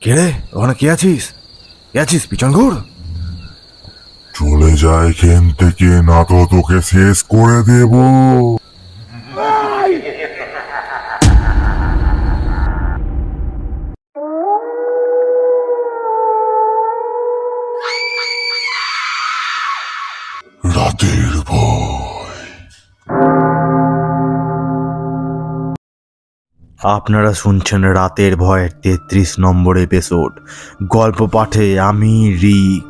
কে রে? ওখানে কে আছিস? কে আছিস? পিছন ঘুর। চলে যায় এখান থেকে, না তো তোকে শেষ করে দেব। রাতের ভয়। আপনারা শুনছেন রাতের ভয়ের 33 নম্বর এপিসোড। গল্প পাঠে আমি রিক।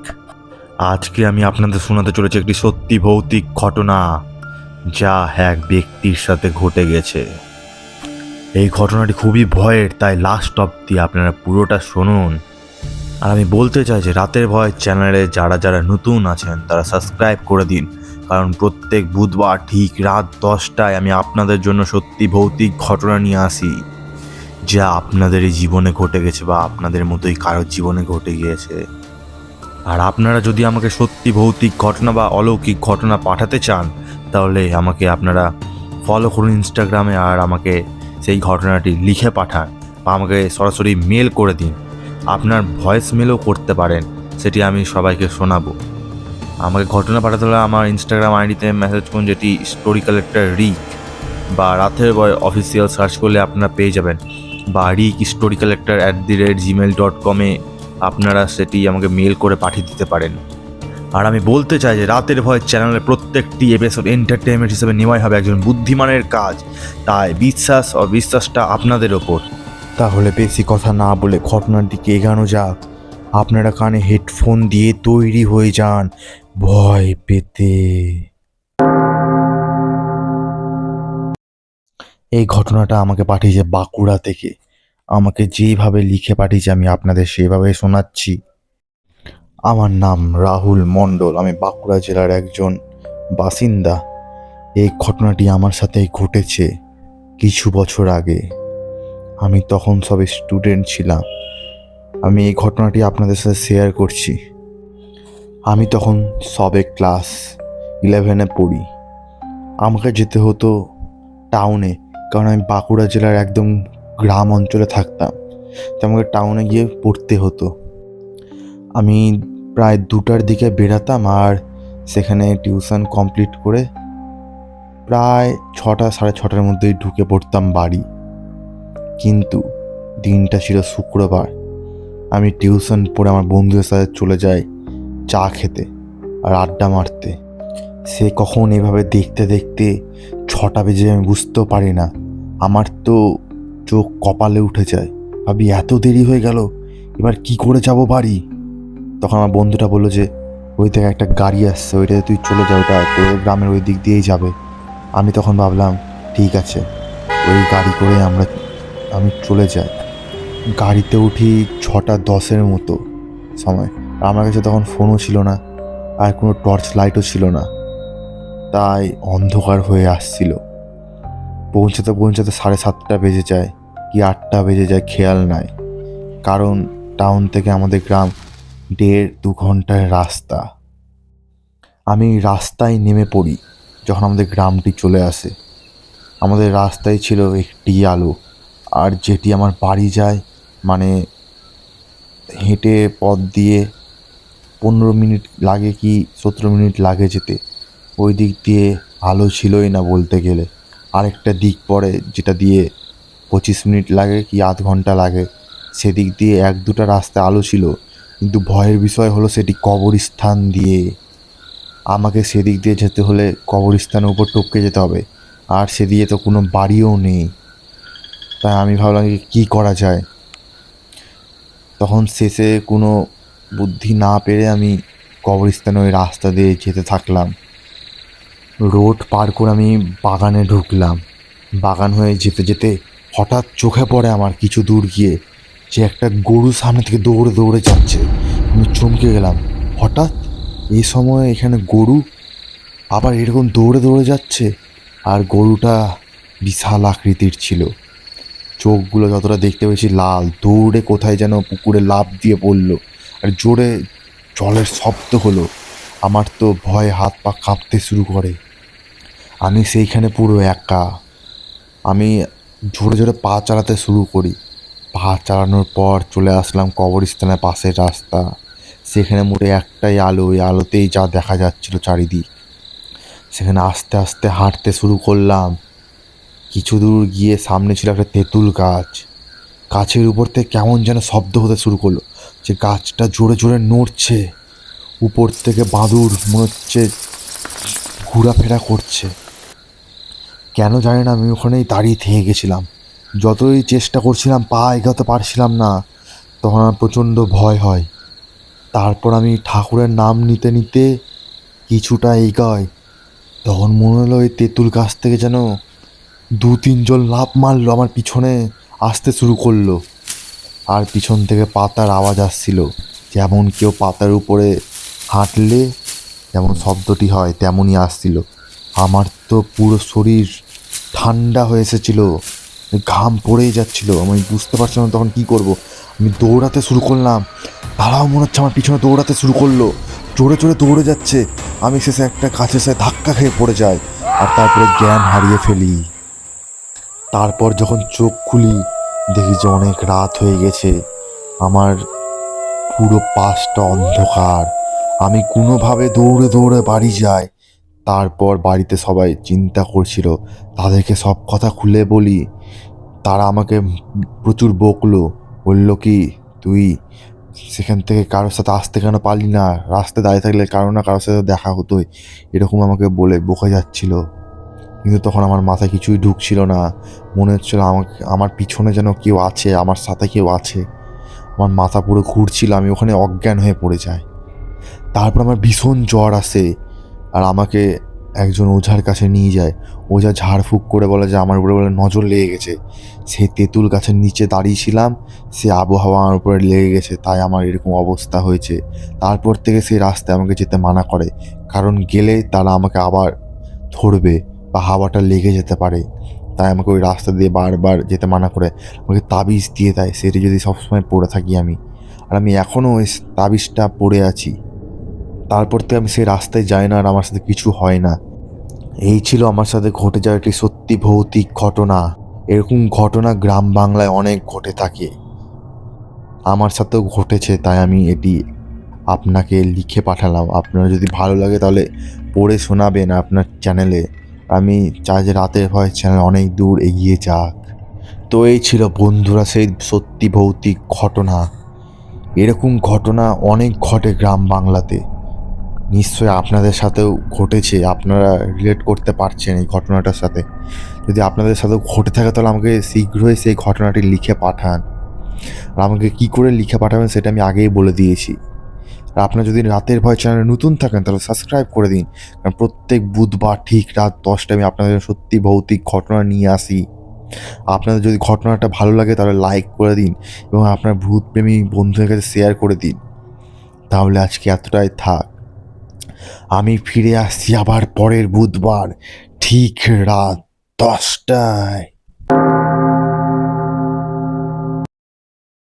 আজকে আমি আপনাদের শোনাতে চলেছি একটি সত্যি ভৌতিক ঘটনা, যা এক ব্যক্তির সাথে ঘটে গেছে। এই ঘটনাটি খুবই ভয়ের, তাই লাস্ট অবধি আপনারা পুরোটা শুনুন। আর আমি বলতে চাই যে রাতের ভয় চ্যানেলে যারা যারা নতুন আছেন তারা সাবস্ক্রাইব করে দিন, কারণ প্রত্যেক বুধবার ঠিক রাত 10টায় আমি আপনাদের জন্য সত্যি ভৌতিক ঘটনা নিয়ে আসি, যা আপনাদেরই জীবনে ঘটে গেছে বা আপনাদের মতোই কারোর জীবনে ঘটে গিয়েছে। আর আপনারা যদি আমাকে সত্যি ভৌতিক ঘটনা বা অলৌকিক ঘটনা পাঠাতে চান, তাহলে আমাকে আপনারা ফলো করুন ইনস্টাগ্রামে, আর আমাকে সেই ঘটনাটি লিখে পাঠান বা আমাকে সরাসরি মেল করে দিন। আপনার ভয়েস মেলও করতে পারেন, সেটি আমি সবাইকে শোনাবো। আমাকে ঘটনা পাঠাতে হলে আমার ইনস্টাগ্রাম আইডিতে মেসেজ করুন, যেটি স্টোরি কালেক্টর রিক, বা রাতের ভয় অফিসিয়াল সার্চ করলে আপনারা পেয়ে যাবেন, বা রিক স্টোরি কালেক্টর @gmail.com-এ আপনারা সেটি আমাকে মেল করে পাঠিয়ে দিতে পারেন। আর আমি বলতে চাই যে রাতের ভয় চ্যানেলের প্রত্যেকটি এপিসোড এন্টারটেনমেন্ট হিসেবে নেওয়াই হবে একজন বুদ্ধিমানের কাজ, তাই বিশ্বাসটা আপনাদের ওপর। তাহলে বেশি কথা না বলে ঘটনার দিকে এগানো যাক। আপনারা কানে হেডফোন দিয়ে তৈরি হয়ে যান ভয় পেতে। এই ঘটনাটা আমাকে পাঠিয়েছে বাঁকুড়া থেকে। আমাকে যেইভাবে লিখে পাঠিয়েছে আমি আপনাদের সেভাবে শোনাচ্ছি। আমার নাম রাহুল মণ্ডল, আমি বাঁকুড়া জেলার একজন বাসিন্দা। এই ঘটনাটি আমার সাথে ঘটেছে কিছু বছর আগে। আমি তখন সবে স্টুডেন্ট ছিলাম। আমি এই ঘটনাটি আপনাদের সাথে শেয়ার করছি। আমি তখন সবে ক্লাস 11-এ পড়ি। আমাকে যেতে হতো টাউনে, কারণ আমি বাঁকুড়া জেলার একদম গ্রাম অঞ্চলে থাকতাম, তো আমাকে টাউনে গিয়ে পড়তে হতো। আমি প্রায় 2টার দিকে বেরাতাম, আর সেখানে টিউশন কমপ্লিট করে প্রায় 6টা 6:30-র মধ্যেই ঢুকে পড়তাম বাড়ি। কিন্তু দিনটা ছিল শুক্রবার। আমি টিউশন পড়ে আমার বন্ধুদের সাথে চলে যাই চা খেতে আর আড্ডা মারতে। সে কখন এভাবে দেখতে দেখতে 6টা বেজে আমি বুঝতেও পারি না। আমার তো চোখ কপালে উঠে যায়, ভাবি এত দেরি হয়ে গেল, এবার কি করে যাব বাড়ি। তখন আমার বন্ধুটা বললো যে ওই থেকে একটা গাড়ি আসছে, ওইটাতে তুই চলে যা, ওটা তোর গ্রামের ওই দিক দিয়েই যাবে। আমি তখন ভাবলাম ঠিক আছে, ওই গাড়ি করে আমি চলে যাই। গাড়িতে উঠি 6:10-এর মতো সময়। আমার কাছে তখন ফোনও ছিল না, আর কোনো টর্চ লাইটও ছিল না, তাই অন্ধকার হয়ে আসছিল। পৌঁছাতে পৌঁছাতে 7:30 বেজে যায় কি 8টা বেজে যায় খেয়াল নাই, কারণ টাউন থেকে আমাদের গ্রাম 1.5-2 ঘন্টার রাস্তা। আমি রাস্তায় নেমে পড়ি যখন আমাদের গ্রামটি চলে আসে। আমাদের রাস্তায় ছিল একটি আলো, আর যেটি আমার বাড়ি যায়, মানে হেঁটে পথ দিয়ে 15 মিনিট লাগে কি 17 মিনিট লাগে যেতে। ওই দিক দিয়ে আলো ছিলই না বলতে গেলে। আরেকটা দিক পড়ে যেটা দিয়ে 25 মিনিট লাগে কি আধ ঘন্টা লাগে, সেদিক দিয়ে 1-2টা রাস্তায় আলো ছিল, কিন্তু ভয়ের বিষয় হলো সেটি কবরস্থান দিয়ে। আমাকে সেদিক দিয়ে যেতে হলে কবরস্থানের উপর টপকে যেতে হবে, আর সেদিকে তো কোনো বাড়িও নেই। তাই আমি ভাবলাম কী করা যায়। তখন শেষে কোনো বুদ্ধি না পেরে আমি কবরস্থানে ওই রাস্তা দিয়ে যেতে থাকলাম। রোড পার করে আমি বাগানে ঢুকলাম। বাগান হয়ে যেতে যেতে হঠাৎ চোখে পড়ে আমার কিছু দূর গিয়ে যে একটা গরু সামনে থেকে দৌড়ে দৌড়ে যাচ্ছে। আমি চমকে গেলাম, হঠাৎ এই সময় এখানে গরু আবার এরকম দৌড়ে দৌড়ে যাচ্ছে। আর গরুটা বিশাল আকৃতির ছিল, চোখগুলো যতটা দেখতে পেয়েছি লাল। দৌড়ে কোথায় যেন পুকুরে লাফ দিয়ে পড়লো, আর জোরে জলের শব্দ হলো। আমার তো ভয়ে হাত পা কাঁপতে শুরু করে। আমি সেইখানে পুরো একা। আমি জোরে জোরে পা চালাতে শুরু করি, পা চালানোর পর চলে আসলাম কবরস্থানের পাশের রাস্তা। সেখানে মোটে একটাই আলো, ওই আলোতেই যা দেখা যাচ্ছিল চারিদিক। সেখানে আস্তে আস্তে হাঁটতে শুরু করলাম। কিছু দূর গিয়ে সামনে ছিল একটা তেঁতুল গাছ। গাছের উপর থেকে কেমন যেন শব্দ হতে শুরু করলো, যে গাছটা জোরে জোরে নড়ছে। উপর থেকে বাদুড় মনে হচ্ছে ঘোরাফেরা করছে। কেন জানি না আমি ওখানেই দাঁড়িয়ে থেকে গেছিলাম। যতই চেষ্টা করছিলাম পা এগোতে পারছিলাম না। তখন আমার প্রচণ্ড ভয় হয়। তারপর আমি ঠাকুরের নাম নিতে নিতে কিছুটা এগোই। তখন মনে হলো ওই তেঁতুল গাছ থেকে যেন 2-3 জন লাফ মারলো, আমার পিছনে আসতে শুরু করলো। আর পিছন থেকে পাতার আওয়াজ আসছিল, যেমন কেউ পাতার উপরে হাঁটলে যেমন শব্দটি হয় তেমনই আসছিল। আমার তো পুরো শরীর ঠান্ডা হয়ে এসেছিল, ঘাম পড়েই যাচ্ছিল। আমি বুঝতে পারছিলাম না তখন কী করব। আমি দৌড়াতে শুরু করলাম। তারাও মনে হচ্ছে আমার পিছনে দৌড়াতে শুরু করলো, জোরে জোরে দৌড়ে যাচ্ছে। আমি শেষে একটা গাছের সাথে ধাক্কা খেয়ে পড়ে যাই, আর তারপরে জ্ঞান হারিয়ে ফেলি। তারপর যখন চোখ খুলি দেখি যে অনেক রাত হয়ে গেছে। আমার পুরো পাশটা অন্ধকার। আমি কোনোভাবে দৌড়ে দৌড়ে বাড়ি যাই। তারপর বাড়িতে সবাই চিন্তা করছিল, তাদেরকে সব কথা খুলে বলি। তারা আমাকে প্রচুর বকলো, বললো কি তুই সেখান থেকে কারোর সাথে আসতে কেন পারলি না, রাস্তায় দাঁড়িয়ে থাকলে কারো না কারোর সাথে দেখা হতোই, এরকম আমাকে বলে বকে যাচ্ছিল। কিন্তু তখন আমার মাথায় কিছুই ঢুকছিল না। মনে হচ্ছিল আমার পিছনে যেন কেউ আছে, আমার সাথে কেউ আছে। আমার মাথা পুরো ঘুরছিল, আমি ওখানে অজ্ঞান হয়ে পড়ে যাই। তারপর আমার ভীষণ জ্বর আসে, আর আমাকে একজন ওঝার কাছে নিয়ে যায়। ওঝা ঝাড়ফুঁক করে বলে যে আমার উপরে বলে নজর লেগে গেছে। সেই তেঁতুল গাছের নিচে দাঁড়িয়েছিলাম, সে আবহাওয়া আমার উপরে লেগে গেছে, তাই আমার এরকম অবস্থা হয়েছে। তারপর থেকে সেই রাস্তায় আমাকে যেতে মানা করে, কারণ গেলে তারা আমাকে আবার ধরবে বা হাওয়াটা লেগে যেতে পারে। তাই আমাকে ওই রাস্তা দিয়ে বারবার যেতে মানা করে। আমাকে তাবিজ দিয়ে দেয়, সেটি যদি সবসময় পড়ে থাকি আমি। আর আমি এখনও ওই তাবিজটা পড়ে আছি। তারপর থেকে আমি সেই রাস্তায় যাই না, আর আমার সাথে কিছু হয় না। এই ছিল আমার সাথে ঘটে যাওয়া একটি সত্যি ভৌতিক ঘটনা। এরকম ঘটনা গ্রাম বাংলায় অনেক ঘটে থাকে, আমার সাথেও ঘটেছে, তাই আমি এটি আপনাকে লিখে পাঠালাম। আপনার যদি ভালো লাগে তাহলে পড়ে শোনাবেন আপনার চ্যানেলে। আমি চাই যে রাতের ভয় চ্যানেল অনেক দূর এগিয়ে যাক। তো এই ছিল বন্ধুরা সেই সত্যি ভৌতিক ঘটনা। এরকম ঘটনা অনেক ঘটে গ্রাম বাংলাতে। নিশ্চয়ই আপনাদের সাথেও ঘটেছে, আপনারা রিলেট করতে পারছেন এই ঘটনাটার সাথে। যদি আপনাদের সাথেও ঘটে থাকে তাহলে আমাকে শীঘ্রই সেই ঘটনাটি লিখে পাঠান। আর আমাকে কী করে লিখে পাঠাবেন সেটা আমি আগেই বলে দিয়েছি। আর আপনারা যদি রাতের ভয় চ্যানেলে নতুন থাকেন তাহলে সাবস্ক্রাইব করে দিন, কারণ প্রত্যেক বুধবার ঠিক রাত 10টায় আমি আপনাদের সত্যি ভৌতিক ঘটনা নিয়ে আসি। আপনাদের যদি ঘটনাটা ভালো লাগে তাহলে লাইক করে দিন, এবং আপনার ভূতপ্রেমী বন্ধুদের কাছে শেয়ার করে দিন। তাহলে আজকে এতটাই থাক। আমি ফিরে আসছি আবার পরের বুধবার ঠিক রাত 10টায়।